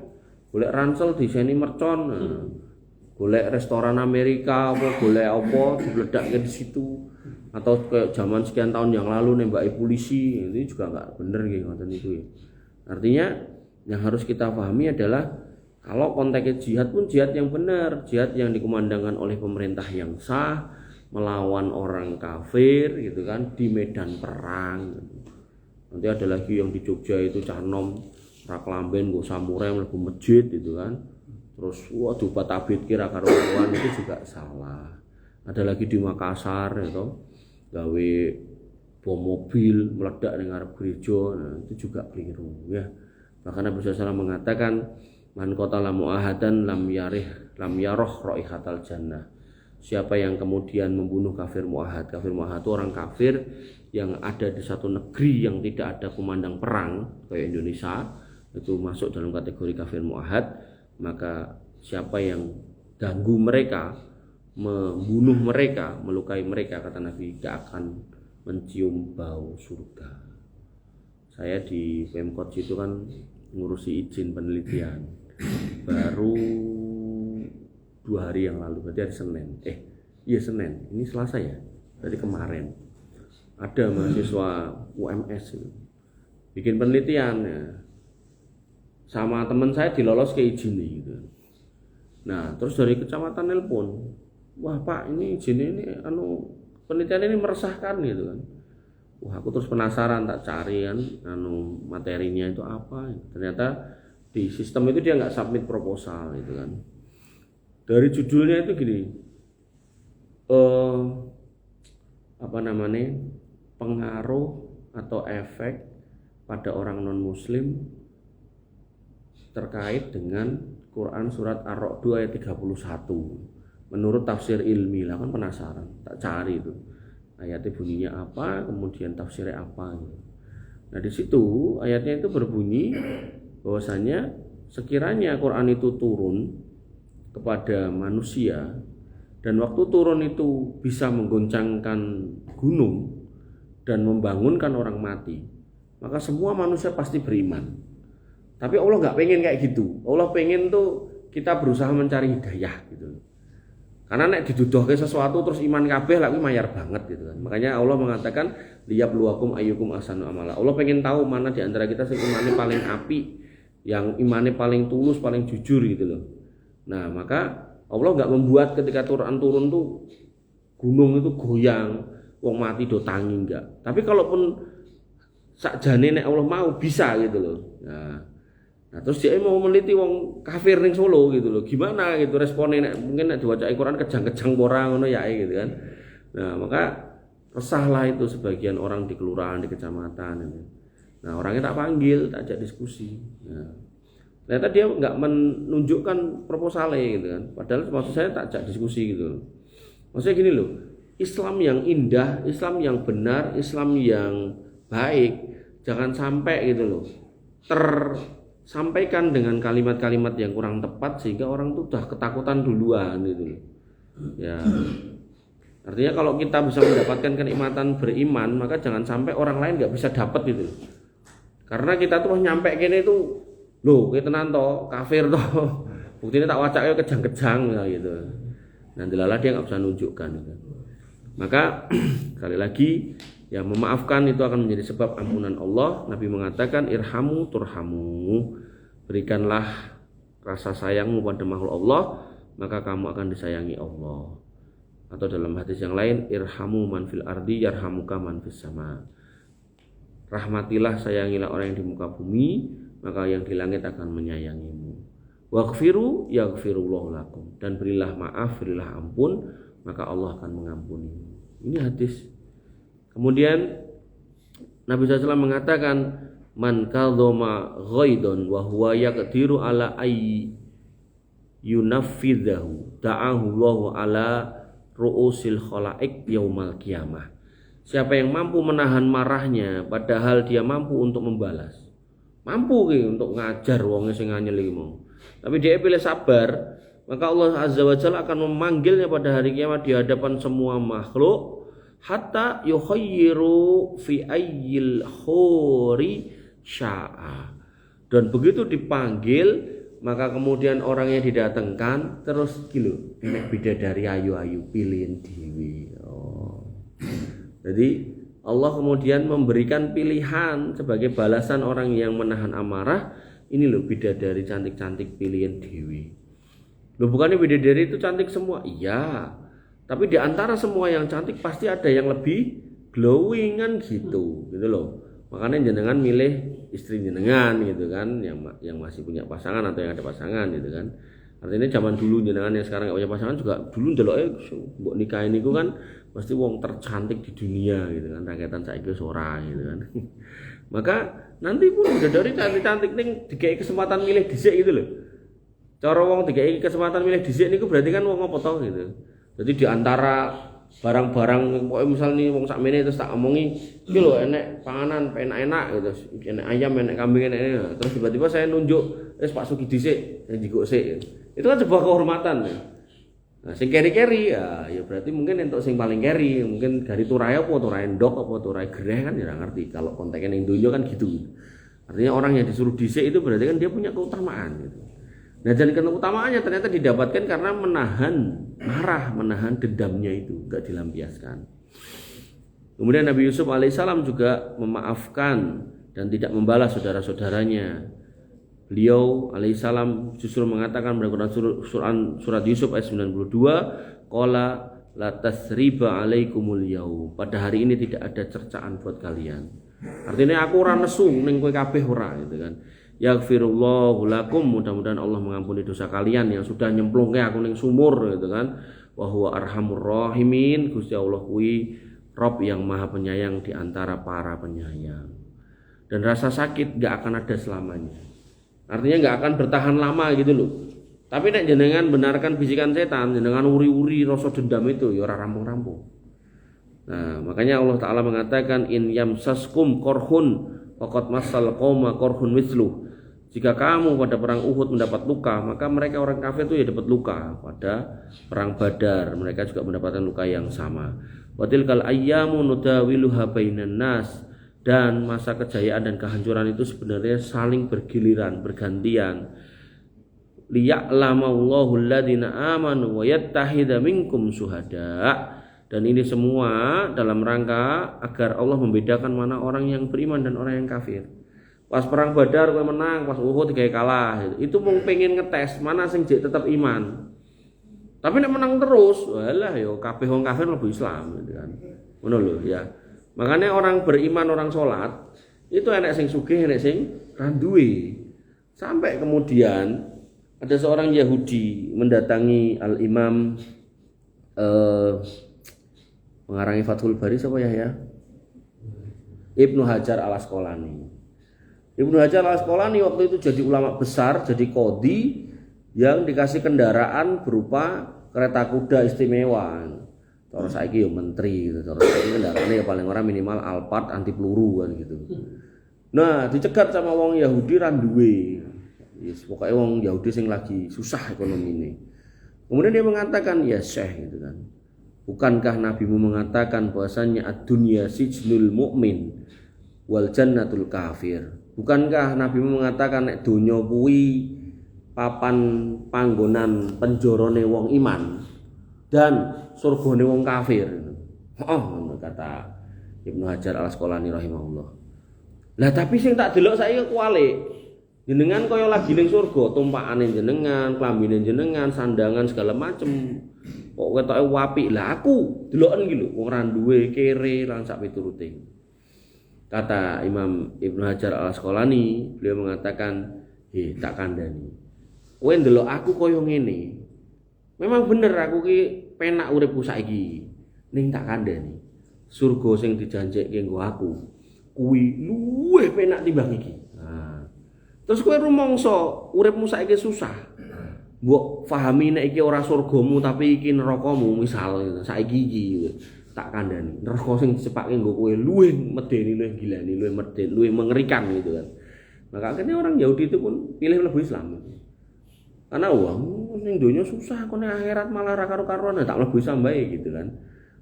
Golek ransel diseni mercon. Golek restoran Amerika apa golek apa diledakke di situ. Atau kayak zaman sekian tahun yang lalu nembaki polisi, itu juga enggak bener nggih ngoten niku ya. Artinya yang harus kita pahami adalah kalau konteksnya jihad pun jihad yang benar, jihad yang dikumandangkan oleh pemerintah yang sah melawan orang kafir gitu kan di medan perang. Nanti ada lagi yang di Jogja itu Canom raklamben nggo samurai mlebu masjid gitu kan. Terus waduh batabit kira karuan itu juga salah. Ada lagi di Makassar itu gawe bom mobil meledak di ngarep gereja, nah, itu juga keliru ya. Bahkan Nabi SAW mengatakan man qatala mu'ahadan lam yaroh raihatal jannah. Siapa yang kemudian membunuh kafir mu'ahad itu orang kafir yang ada di satu negeri yang tidak ada komandang perang kayak Indonesia, itu masuk dalam kategori kafir mu'ahad. Maka siapa yang ganggu mereka, membunuh mereka, melukai mereka, kata Nabi, tidak akan mencium bau surga. Saya di Pemkot itu kan ngurusi izin penelitian baru 2 hari yang lalu, berarti hari Senin. Senin, ini Selasa ya, dari kemarin ada mahasiswa UMS itu bikin penelitian ya. Sama teman saya dilolos ke izin gitu. Nah, terus dari kecamatan nelpon, wah Pak, ini izin ini penelitian ini meresahkan gitu kan. Wah, aku terus penasaran, tak cari kan materinya itu apa. Ternyata di sistem itu dia nggak submit proposal gitu kan. Dari judulnya itu gini, pengaruh atau efek pada orang non muslim terkait dengan Quran surat Ar-Ra'd 2 ayat 31 menurut tafsir ilmi. Lah kan penasaran, tak cari itu ayatnya bunyinya apa, kemudian tafsirnya apa gitu. Nah di situ ayatnya itu berbunyi bahwasanya sekiranya Quran itu turun kepada manusia dan waktu turun itu bisa menggoncangkan gunung dan membangunkan orang mati, maka semua manusia pasti beriman. Tapi Allah nggak pengen kayak gitu. Allah pengen tuh kita berusaha mencari hidayah gitu. Karena nek diduduhke sesuatu terus iman kabeh lak kuwi mayar banget gitu kan. Makanya Allah mengatakan liyabluwakum ayyukum ahsanu amala. Allah pengen tahu mana di antara kita sing imane paling apik, yang imane paling tulus, paling jujur gitu loh. Nah, maka Allah enggak membuat ketika turun tuh gunung itu goyang, wong mati do tangi enggak. Tapi kalaupun sakjane nek Allah mau bisa gitu loh. Nah, terus dia mau meneliti wong kafir ning Solo gitu loh. Gimana gitu responnya mungkin nek diwaca Al-Qur'an kejang-kejang ora ngono ya gitu kan. Nah, maka resahlah itu sebagian orang di kelurahan, di kecamatan gitu. Nah, orangnya tak panggil, tak ajak diskusi. Nah, ternyata dia enggak menunjukkan proposalnya gitu kan. Padahal maksud saya tak ajak diskusi gitu. Maksudnya gini loh, Islam yang indah, Islam yang benar, Islam yang baik, jangan sampai gitu loh tersampaikan dengan kalimat-kalimat yang kurang tepat sehingga orang tuh udah ketakutan duluan gitu loh. Ya. Artinya kalau kita bisa mendapatkan kenikmatan beriman, maka jangan sampai orang lain nggak bisa dapat gitu loh. Karena kita terus nyampe kene itu loh, kita tenan to, kafir to. Buktinya tak wacake kejang-kejang gitu. Nanti lala dia nggak bisa nunjukkan gitu. Maka sekali lagi ya memaafkan itu akan menjadi sebab ampunan Allah. Nabi mengatakan irhamu turhamu, berikanlah rasa sayangmu pada makhluk Allah, maka kamu akan disayangi Allah. Atau dalam hadis yang lain irhamu man fil ardi yarhamuka man fis sama. Rahmatilah, sayangilah orang yang di muka bumi, maka yang di langit akan menyayangimu. Waghfiru yaghfirullahu lakum, dan berilah maaf, berilah ampun, maka Allah akan mengampuni. Ini hadis. Kemudian Nabi SAW mengatakan man kadhoma ghaidon wa huwa yaqdiru ala ay yunaffidahu da'ahu Allahu ala ru'usil khalaik yaumal qiyamah. Siapa yang mampu menahan marahnya padahal dia mampu untuk membalas. Mampu untuk ngajar wong sing nganyel iki mau. Tapi dia pilih sabar, maka Allah Azza wa Jalla akan memanggilnya pada hari kiamat di hadapan semua makhluk hatta yukhayyiru fi ayyil khuri sya'a. Dan begitu dipanggil, maka kemudian orangnya didatangkan terus gitu, nek bidadari ayu-ayu pilihin dewi. Jadi Allah kemudian memberikan pilihan sebagai balasan orang yang menahan amarah. Ini loh bidadari cantik-cantik pilihan dewi. Loh bukannya bidadari itu cantik semua? Iya. Tapi di antara semua yang cantik pasti ada yang lebih glowing kan gitu loh. Makanya jenengan milih istri jenengan gitu kan, yang masih punya pasangan atau yang ada pasangan gitu kan. Artinya zaman dulu jenengan yang sekarang enggak punya pasangan juga dulu ndeloke mbok nikahin niku kan pasti wong tercantik di dunia gitu kan. Rakyatan saiki wis ora gitu kan. Maka nanti pun bidadari cantik-cantik ning dikai kesempatan milih dhisik gitu loh. Cara wong dikai kesempatan milih dhisik niku berarti kan wong apa to gitu. Jadi di antara barang-barang pokoknya misalnya wong sakmene terus tak omongi iki lho enek panganan enak-enak gitu. Enek ayam, enek kambing, enek. Terus tiba-tiba saya nunjuk wis Pak Sugi dhisik, digok sik. Itu kan sebuah kehormatan ya. Nah, sing keri-keri ya berarti mungkin untuk sing paling keri, mungkin gari turai apa turai endok apa turai gereh kan ya ngerti. Kalau konteksnya ning donya kan gitu. Artinya orang yang disuruh dhisik itu berarti kan dia punya keutamaan gitu. Nah, dan keutamaannya ternyata didapatkan karena menahan marah, menahan dendamnya itu, enggak dilampiaskan. Kemudian Nabi Yusuf alaihissalam juga memaafkan dan tidak membalas saudara-saudaranya. Beliau alaihissalam justru mengatakan pada surat Yusuf ayat 92, qala la tasriba alaikumul yaum. Pada hari ini tidak ada cercaan buat kalian. Artinya aku ora nesu ning kowe kabeh ora gitu kan. Yaghfirullahu lakum, mudah-mudahan Allah mengampuni dosa kalian yang sudah nyemplungke aku ning sumur gitu kan. Wa huwa arhamur rahimin, Gusti Allah kuwi Rabb yang Maha Penyayang di antara para penyayang. Dan rasa sakit enggak akan ada selamanya. Artinya enggak akan bertahan lama gitu loh. Tapi nek jenengan benarkan bisikan setan, jenengan uri-uri rasa dendam itu ya ora rampung-rampung. Nah, makanya Allah Ta'ala mengatakan in yamsaskum korhun faqad massal qauma korhun misluh. Jika kamu pada perang Uhud mendapat luka, maka mereka orang kafir itu ya dapat luka. Pada perang Badar mereka juga mendapatkan luka yang sama. Wa tilkal ayyamu nudawiluha bainan nas. Dan masa kejayaan dan kehancuran itu sebenarnya saling bergiliran, bergantian. liya'lamallahu alladziina aamanu wa yattahida minkum syuhada. Dan ini semua dalam rangka agar Allah membedakan mana orang yang beriman dan orang yang kafir. Pas perang Badar kowe menang, pas Uhud kowe kalah. Itu mau pengen ngetes mana sing jek tetap iman. Tapi nek menang terus, walah yo kabeh wong kafir mlebu Islam gitu kan. Ngono lho ya. Makanya orang beriman, orang sholat itu enek sing sugih, enek sing ra duwe. Sampai kemudian ada seorang Yahudi mendatangi Al-Imam mengarangi Fathul Bari siapa ya? Ibnu Hajar Al-Asqalani. Ibnu Hajar Al-Asqalani waktu itu jadi ulama besar, jadi qadhi yang dikasih kendaraan berupa kereta kuda istimewa. Terus saiki yo menteri gitu. Terus saiki kendaraannya ya paling ora minimal Alphard anti peluru kan gitu. Nah, dicegat sama wong Yahudi ra duwe. Yes, pokoknya wong Yahudi sing lagi susah ekonomi ini. Kemudian dia mengatakan, "Ya Syekh," gitu kan. Bukankah nabimu mengatakan bahwasannya ad-dunya sijnul mukmin wal jannatul kafir? Bukankah nabimu mengatakan nek donya kuwi papan panggonan penjorone wong iman dan surgane wong kafir? Oh, kata Ibnu Hajar Al-Asqalani rahimahullah. Lah tapi sing tak delok saiki kuwalik. Jenengan kaya lagi ning surga, tumpakane jenengan, klambine jenengan, sandangan segala macem. Kok ketoke apik. Lah aku deloken iki lho wong ra duwe, kere lan sak piturute. Kata Imam Ibnu Hajar Al-Asqalani, beliau mengatakan, tak kandhani. Kowe ndelok aku kaya ngene. Memang bener aku ki penak uripku saiki. Ning tak kandhani. Surga sing dijanjekke nggo aku kuwi luwih penak timbang iki. Nah. Terus kowe rumangsa uripmu saiki susah. Mbok pahami nek iki ora surgamu tapi iki nerakamu misal saiki iki tak kandhani. Neraka sing dicepake nggo kowe luwih medeni, luwih gilani, luwih medeni, luwih mengerikan gitu kan. Maka akhirnya orang Yahudi itu pun pilih mlebu Islam. Karena wong ning donya susah kok ning akhirat malah ra karo-karuan tak mlebu Islam bae gitu kan.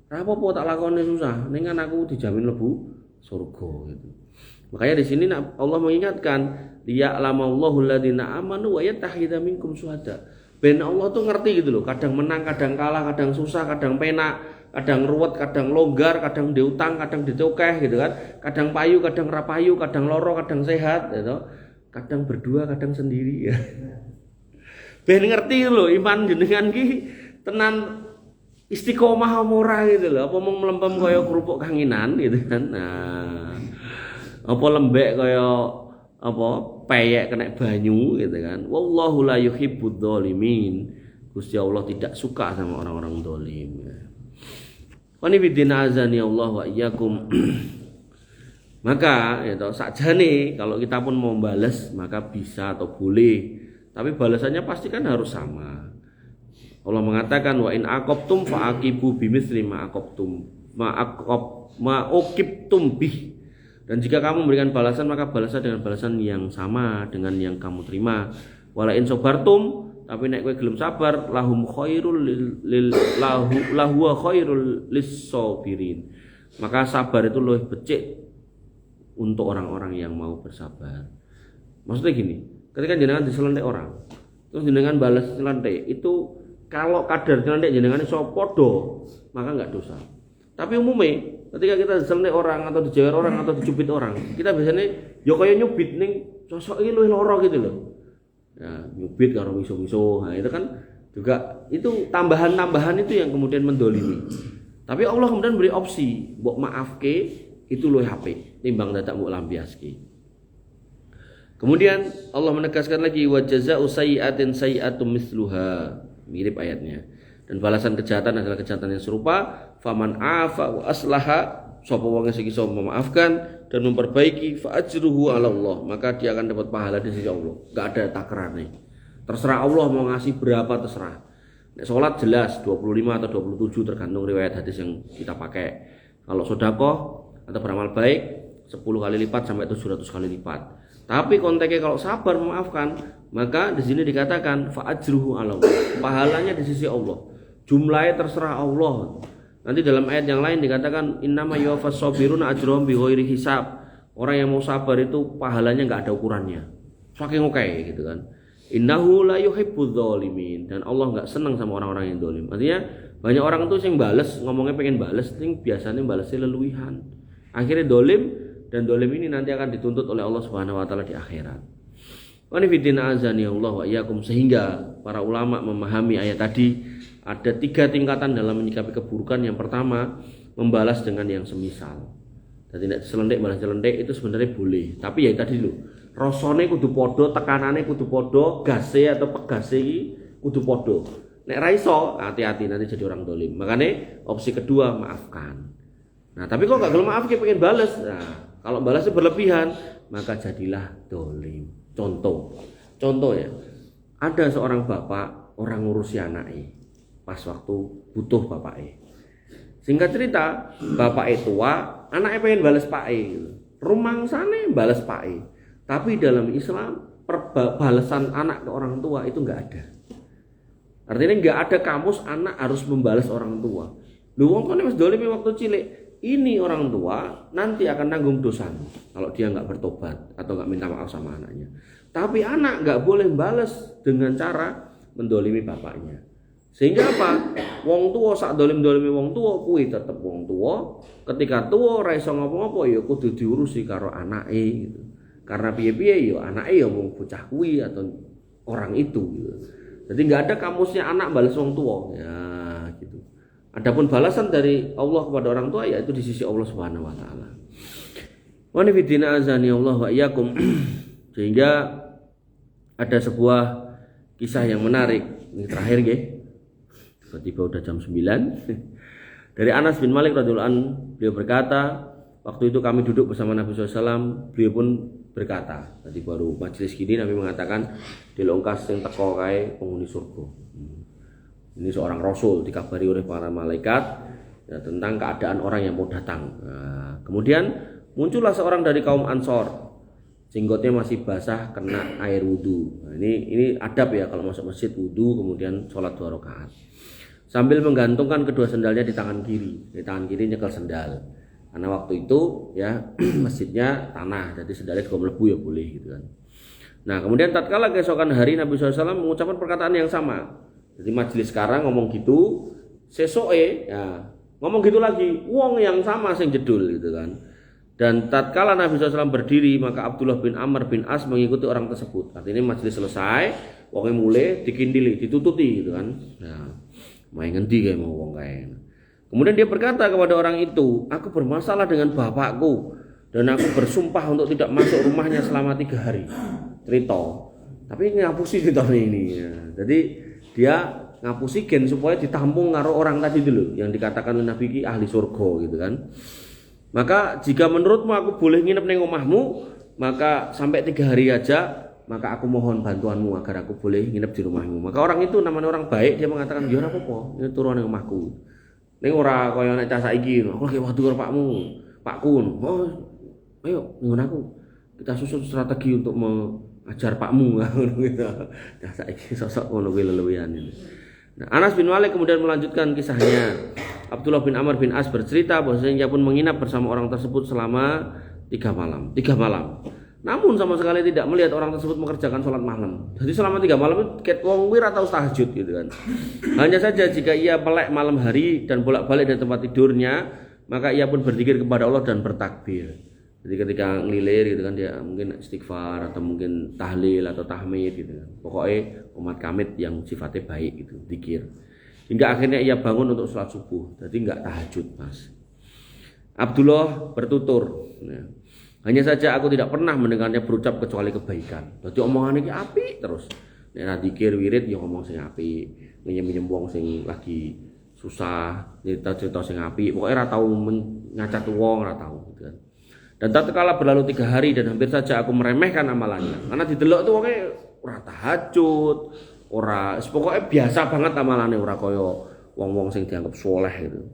Ra apa-apa tak lakone susah, ning kan aku dijamin mlebu surga gitu. Makanya di sini Allah mengingatkan liya'lamallahu alladziina aamanu wa yattahida minkum syuhada. Ben Allah tuh ngerti gitu loh, kadang menang, kadang kalah, kadang susah, kadang penak, kadang ruwet, kadang longgar, kadang diutang, kadang ditokeh gitu kan. Kadang payu, kadang rapayu, kadang loro, kadang sehat gitu. Kadang berdua, kadang sendiri ya. Ben ngerti loh iman jenengan ki tenan istiqomah ora gitu loh, apa mau melempem kaya kerupuk kanginan gitu kan. Nah, apa lembek kaya apa peyek kena banyu gitu kan. Wallahu la yuhibbudz dzalimin. Gusti Allah tidak suka sama orang-orang zalim ya. Wa nibidina azani Allah wa iyyakum. Maka ya toh sakjane kalau kita pun mau balas maka bisa atau boleh. Tapi balasannya pasti kan harus sama. Allah mengatakan wa in aqabtum fa aqibu bimitsli ma aqabtum ma uqibtum bih. Dan jika kamu memberikan balasan maka balaslah dengan balasan yang sama dengan yang kamu terima. Wala in sabartum, tapi nek kowe gelem sabar lahum khairul lahu khairul lis-sabirin. Maka sabar itu lebih becik untuk orang-orang yang mau bersabar. Maksudnya gini, ketika jenengan diselentik orang, terus jenengan balas selentik, itu kalau kadar selentik jenengan iso padha, maka enggak dosa. Tapi umumnya ketika kita diselentik orang atau dijewer orang atau dicubit orang, kita biasanya ya kaya nyubit ning sosok iki luwih lara gitu loh. Ya, nyubit karo miso-miso. Nah, itu kan juga itu tambahan-tambahan itu yang kemudian mendolimi. Tapi Allah kemudian beri opsi, mbok maafke itu luwih apik timbang dadak mbok lampiaske. Kemudian Allah menegaskan lagi wa jazaa'u sayyi'atin sayyi'atun mithluha. Mirip ayatnya. Dan balasan kejahatan adalah kejahatan yang serupa. Faman afa wa aslaha, sapa wong sing iso memaafkan dan memperbaiki fa ajruhu 'ala Allah, maka dia akan dapat pahala di sisi Allah. Enggak ada takrane. Terserah Allah mau ngasih berapa terserah. Nek salat jelas 25 atau 27 tergantung riwayat hadis yang kita pakai. Kalau sedekah atau beramal baik 10 kali lipat sampai 700 kali lipat. Tapi konteksnya kalau sabar memaafkan, maka di sini dikatakan fa ajruhu 'ala Allah. Pahalanya di sisi Allah. Jumlahnya terserah Allah. Nanti dalam ayat yang lain dikatakan innama yuwaffas sabiruna ajrahum bighairi hisab. Orang yang mau sabar itu pahalanya enggak ada ukurannya. Saking oke gitu kan. Innahu la yuhibbudz dzalimin, dan Allah enggak senang sama orang-orang yang zalim. Artinya banyak orang tuh yang bales, ngomongnya pengen bales, sing biasanya balesnya leluihan. Akhirnya zalim, dan zalim ini nanti akan dituntut oleh Allah Subhanahu wa taala di akhirat. Wa nifidina azani Allah wa iyyakum, sehingga para ulama memahami ayat tadi ada 3 tingkatan dalam menyikapi keburukan. Yang pertama, membalas dengan yang semisal. Jadi tidak selendek balas selendek itu sebenarnya boleh, tapi ya tadi lho, rasane kudu padha, tekanane kudu padha, gase atau pegase iki kudu padha. Nek ra iso, hati-hati nanti jadi orang dolim. Makanya opsi kedua, maafkan. Nah, tapi kok gak gelem maaf pengen bales. Nah, kalau balasnya berlebihan, maka jadilah dolim. Contoh ya, ada seorang bapak orang ngurusi anaknya pas waktu butuh bapaknya. Singkat cerita, bapaknya tua, anaknya pengen bales paknya. Rumangsane bales paknya. Tapi dalam Islam, balasan anak ke orang tua itu nggak ada. Artinya nggak ada kamus anak harus membalas orang tua. Lu wong kene wis dolime waktu cilik. Ini orang tua nanti akan nanggung dosa kalau dia nggak bertobat atau nggak minta maaf sama anaknya. Tapi anak nggak boleh balas dengan cara mendolimi bapaknya. Sehingga apa? Wong tua sak dolim-dolimi wong tua kuwi tetep wong tua. Ketika tua ora iso ngopo-ngopo ya kudu diurusi karo anake gitu. Karena piye-piye ya anake ya wong bocah kuwi atau orang itu gitu. Jadi enggak ada kamusnya anak balas wong tua. Ya gitu. Adapun balasan dari Allah kepada orang tua yaitu di sisi Allah Subhanahu wa taala. Wa nifidina azani Allah wa iyyakum. Sehingga ada sebuah kisah yang menarik. Ini terakhir nggih. Tiba udah jam 9. Dari Anas bin Malik radhiyallahu anhu, beliau berkata, waktu itu kami duduk bersama Nabi SAW, beliau pun berkata, tadi baru majelis gini Nabi mengatakan, dilongkas sing teko kae penghuni surga. Ini seorang rasul dikabari oleh para malaikat ya, tentang keadaan orang yang mau datang. Nah, kemudian muncullah seorang dari kaum Ansor, jenggotnya masih basah kena air wudu. Nah, ini adab ya kalau masuk masjid wudu kemudian sholat 2 rakaat. Sambil menggantungkan kedua sendalnya di tangan kiri. Di tangan kiri nyekel sendal. Karena waktu itu ya masjidnya tanah, jadi sendalnya juga melebu ya boleh gitu kan. Nah, kemudian tatkala keesokan hari Nabi SAW mengucapkan perkataan yang sama. Jadi majelis sekarang ngomong gitu, sesoke ya ngomong gitu lagi, wong yang sama sing jedul gitu kan. Dan tatkala Nabi SAW berdiri, maka Abdullah bin Amr bin As mengikuti orang tersebut. Artinya majelis selesai, wongnya mulai dikindili, ditututi gitu kan. Nah, main ngendi kayak mau wong kae. Kemudian dia berkata kepada orang itu, aku bermasalah dengan bapakku dan aku bersumpah untuk tidak masuk rumahnya selama 3 hari. Cerita. Tapi ngapusi cerita ini. Ya. Jadi dia ngapusi gen supaya ditampung karo orang tadi dulu yang dikatakan Nabi ki ahli surga gitu kan. Maka jika menurutmu aku boleh nginep ning omahmu, maka sampai 3 hari aja, maka aku mohon bantuanmu agar aku boleh nginep di rumahmu. Maka orang itu namanya orang baik, dia mengatakan, "Ya ora apa-apa, ini turun ning omahku." Ning ora kaya nek cah saiki, aku lagi waktu karo Pakku. Oh, ayo ngon aku. Kita susun strategi untuk mengajar Pakmu ngono gitu. Cah saiki sosok ngono kuwi leluwian ini. Nah, Anas bin Malik kemudian melanjutkan kisahnya. Abdullah bin Amr bin As bercerita bahwasanya ia pun menginap bersama orang tersebut selama 3 malam. Namun sama sekali tidak melihat orang tersebut mengerjakan sholat malam. Jadi selama 3 malam itu ket wong wir atau tahajud gitu kan. Hanya saja jika ia melek malam hari dan bolak-balik dari tempat tidurnya, maka ia pun berzikir kepada Allah dan bertakbir. Jadi ketika ngelilir gitu kan, dia mungkin istighfar atau mungkin tahlil atau tahmid gitu kan. Pokoknya umat kamit yang sifatnya baik gitu, zikir. Hingga akhirnya ia bangun untuk sholat subuh. Jadi enggak tahajud, Mas. Abdullah bertutur, ya. Hanya saja aku tidak pernah mendengarnya berucap kecuali kebaikan. Jadi omongannya ki apik terus. Nek ra zikir wirid ya ngomong sing apik, nyem-nyem wong sing lagi susah, cerita-cerita sing apik. Pokoke ora tau ngacat wong, ora tau gitu kan. Dan tatkala berlalu 3 hari dan hampir saja aku meremehkan amalannya. Karena didelok tuh wonge ora tahajud, ora pokoknya biasa banget amalannya, ora kaya wong-wong sing dianggap soleh gitu.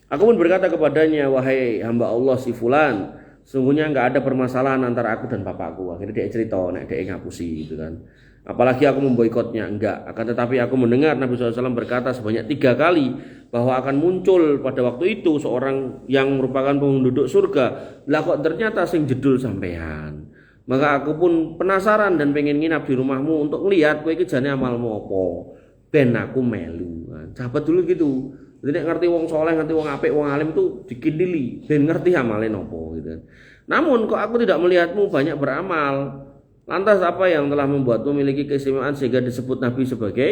Aku pun berkata kepadanya, "Wahai hamba Allah si fulan, sungguhnya enggak ada permasalahan antara aku dan bapakku." Akhirnya dia cerita nek dia ngapusi gitu kan. Apalagi aku memboikotnya, enggak. Akan tetapi aku mendengar Nabi SAW berkata sebanyak 3 kali bahwa akan muncul pada waktu itu seorang yang merupakan penduduk surga. Lah kok ternyata sing jedul sampean. Maka aku pun penasaran dan pengen nginap di rumahmu untuk ngelihat kowe iki jane amalmu apa. Ben aku melu. Nah, sahabat dulu gitu. Jadi nek ngerti wong soleh, ngerti wong apik, wong alim tuh dikindili, ben ngerti amale nopo gitu. Namun kok aku tidak melihatmu banyak beramal. Lantas apa yang telah membuatmu memiliki keistimewaan sehingga disebut Nabi sebagai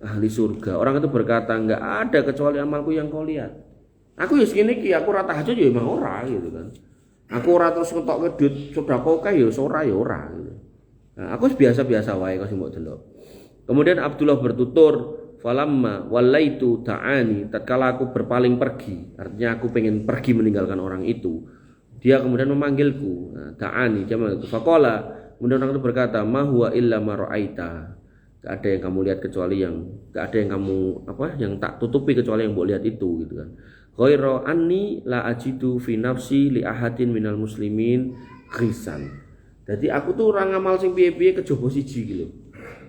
ahli surga? Orang itu berkata, enggak ada kecuali amalku yang kau lihat. Aku ya segini ki, aku rata tahajud ya emang ora gitu kan. Aku ora terus ngetok duit sedekah kae ya ora ya ora gitu. Nah, aku biasa-biasa wae kok sing mbok delok. Kemudian Abdullah bertutur, falamma wallaitu ta'ani, tatkala aku berpaling pergi, artinya aku pengen pergi meninggalkan orang itu. Dia kemudian memanggilku, nah, ta'ani, dia memanggilku. Faqala, kemudian orang itu berkata, ma huwa illa ma ra'aita. Gak ada yang kamu lihat kecuali gak ada yang kamu yang tak tutupi kecuali yang mbok lihat itu gitu kan. Ghaira anni la ajidu fi nafsi li ahadin minal muslimin ghisan. Jadi aku tuh orang ngamal sing piye-piye kejaba siji gitu.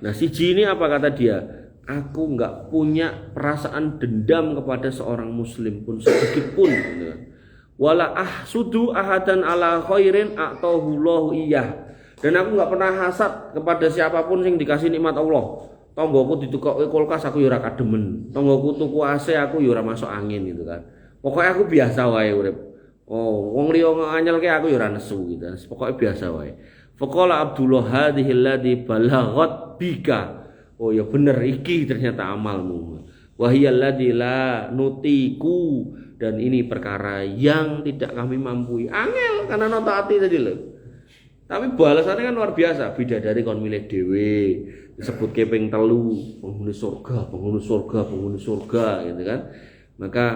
Nah, siji ini apa kata dia? Aku enggak punya perasaan dendam kepada seorang muslim pun sedikit pun gitu kan. Wala ahsudu ahadan ala khairin a'tahullahu iyah. Dan aku enggak pernah hasad kepada siapapun yang dikasih nikmat Allah. Tonggoku ditukokke kulkas aku ya ora kademen. Tonggoku tuku AC aku ya ora masuk angin gitu kan. Pokoknya aku biasa wae urip. Oh, wong liya nganyelke aku ya ora nesu gitu. Pokoknya biasa wae. Faqala Abdullah hadhihi alladhi balaghat bika. Oh ya bener iki ternyata amalmu. Wa hiya alladhi la nutiku, dan ini perkara yang tidak kami mampu. Angel karena notaati tadi lho. Tapi balasannya kan luar biasa. Bidadari kon milih dhewe, disebut keping 3, penghuni surga, penghuni surga, penghuni surga gitu kan. Maka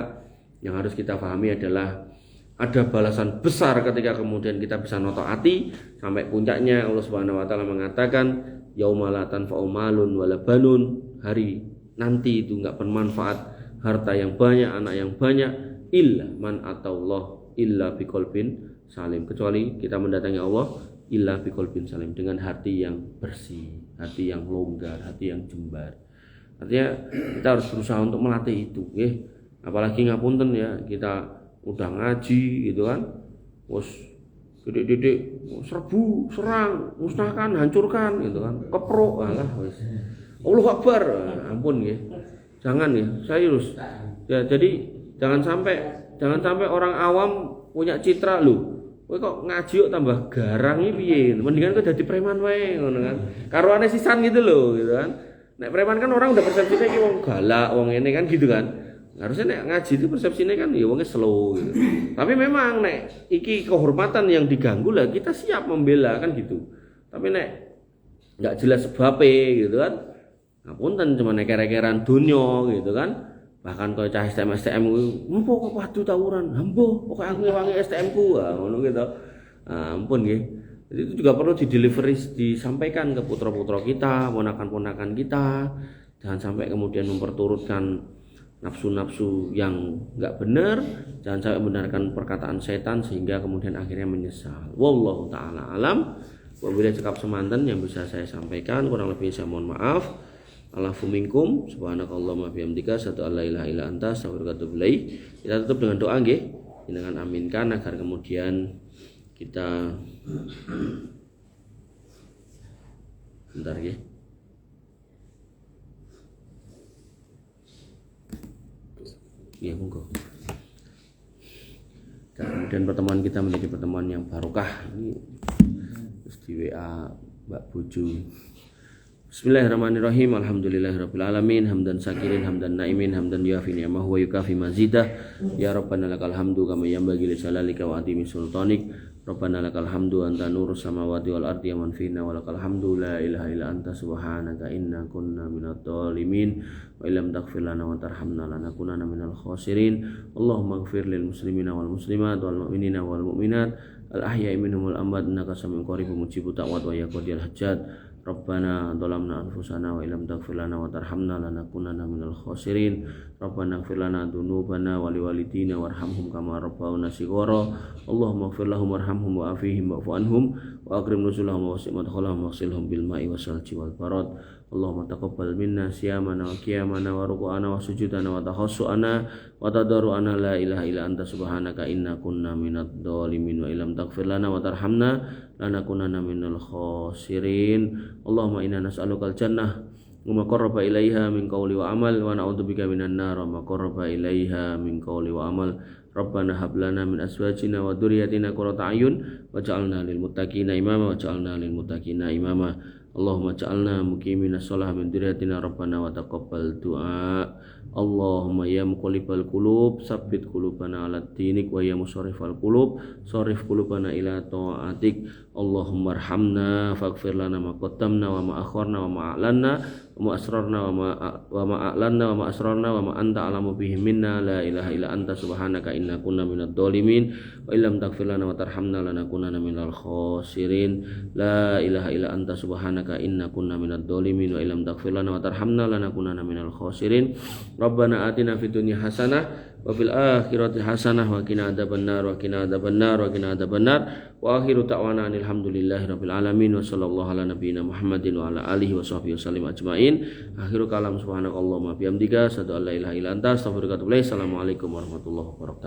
yang harus kita pahami adalah ada balasan besar ketika kemudian kita bisa notaati sampai puncaknya. Allah Subhanahu wa taala mengatakan yaumala tanfa'u malun wala banun, hari nanti itu enggak bermanfaat harta yang banyak, anak yang banyak, illa man atallah illa biqalbin salim, kecuali kita mendatangi Allah illa biqalbin salim, dengan hati yang bersih, hati yang longgar, hati yang jembar. Artinya kita harus berusaha untuk melatih itu, apalagi ngapunten ya, kita udah ngaji gitu kan, bos didik serbu, serang, musnahkan, hancurkan gitu kan, keprok, alah wis. Allahu Akbar, ampun ya. Jangan ya, serius. Ya, jadi jangan sampai orang awam punya citra lho. Kowe kok ngaji kok tambah garang iki piye? Mendingan kowe dadi preman wae ngono kan. Karuane sisan gitu loh gitu kan. Nek preman kan orang udah persepsinya iki wong galak, wong ini kan gitu kan. Harusnya nek ngaji itu persepsinya kan ya wongnya slow gitu. Tapi memang nek iki kehormatan yang diganggu lah, kita siap membela kan gitu. Tapi nek enggak jelas sebabnya gitu kan, ngapunten cuma nek kere-keran dunya gitu kan. Bahkan kalau cah STM empo kok padu tawuran, empo pokoknya aku ngewangi STM ku ngono gitu. Ampun nggih. Jadi itu juga perlu disampaikan ke putra-putra kita, ponakan-ponakan kita. Jangan sampai kemudian memperturutkan nafsu-nafsu yang enggak benar, jangan sampai membenarkan perkataan setan sehingga kemudian akhirnya menyesal. Wallahu taala alam. Wabillahi cekap semanten yang bisa saya sampaikan, kurang lebih saya mohon maaf. Allahu minkum, subhanakallahumma bihamdika, asyhadu an la ilaha illa anta, astaghfiruka wa atubu ilaik. Kita tutup dengan doa nggih. Dengan aminkan agar kemudian kita bentar nggih. Ya monggo. Kemudian pertemuan kita menjadi pertemuan yang barokah. Ini terus di WA Mbak Bojo. Bismillahirrahmanirrahim. Alhamdulillahirabbil alamin, hamdan syakirin, hamdan naimin, hamdan yuafi ni'amahu wa yukafi mazidah. Ya Rabbana lakal hamdu kama yanbaghi li jalalika wa azimi sultanik. Rabbana lakal hamdu anta nurus samawati wal ardi wa man fina, wa lakal hamdu la ilaha illa anta subhanaka inna kunna minadh dhalimin wa illam taghfir lana wa tarhamna lanakunanna minal khasirin. Allahumma ighfir lil muslimina wal muslimat wal mu'minina wal mu'minat al ahya'i minhum wal amwat innaka sami'un qaribun mujibut da'wat wa ya qadiyal hajat. Rabbana dhalamna anfusana wa illam taghfir lana wa tarhamna lanakunanna minal khasirin. Rabbana ighfir lana dzunubana wa liwalidina warhamhum kama rabbawna shighara. Allahumma ighfir lahum warhamhum wa afihim wa'fu anhum wa akrim nuzulahum wa wasi' madkhalahum waghsilhum bil ma'i wasalji wal barad. Allahumma taqabbal minna siyamana wa qiyamana wa ruku'ana wa sujudana wa takhassu'ana wa tadarru'ana la ilaha illa anta subhanaka inna kunna minadh dhalimin wa illam taghfir lana wa tarhamna lanakunanna minal khasirin. Allahumma inna nas'alukal jannah wa ma qarraba ilaiha min qawli wa amal wa na'udzubika minan nar wa ma qarraba ilaiha min qawli wa amal. Rabbana hab lana min azwajina wa dzurriyyatina qurrata a'yun waj'alna lil muttaqina imama waj'alna lil muttaqina imama. Allahumma ja'alna muqimina shalah min dzurriyyatina rabbana wa taqabbal du'a. Allahumma ya muqallibal qulub tsabbit qulubana 'ala dinik wa ya musarrifal qulub sharif qulubana ila ta'atik. Allahumma arhamna faghfir lana ma qaddamna wa ma akharna wa ma a'lanna wa ma asrarna wa ma a'lanna wa ma asrarna wa ma anta alamu bihi minna la ilaha illa anta subhanaka inna kunna minadh dhalimin wa illam taghfir lana wa tarhamna lanakunanna minal khasirin. La ilaha illa anta subhanaka inna kunna minadh dhalimin wa illam taghfir lana wa tarhamna lanakunanna minal khasirin. Rabbana atina fid dunya hasanah wa fil akhirati hasanah wa qina adzabannar wa qina adzabannar wa qina adzabannar. Wa akhiru ta'wana alhamdulillahi rabbil alamin wa sallallahu ala nabiyyina Muhammadin wa ala alihi wa sahbihi wasallim ajmain. Akhiru kalam subhanakallahumma bihamdika asyhadu an la ilaha illa anta astaghfiruka wa atubu ilaik. Assalamualaikum warahmatullahi wabarakatuh.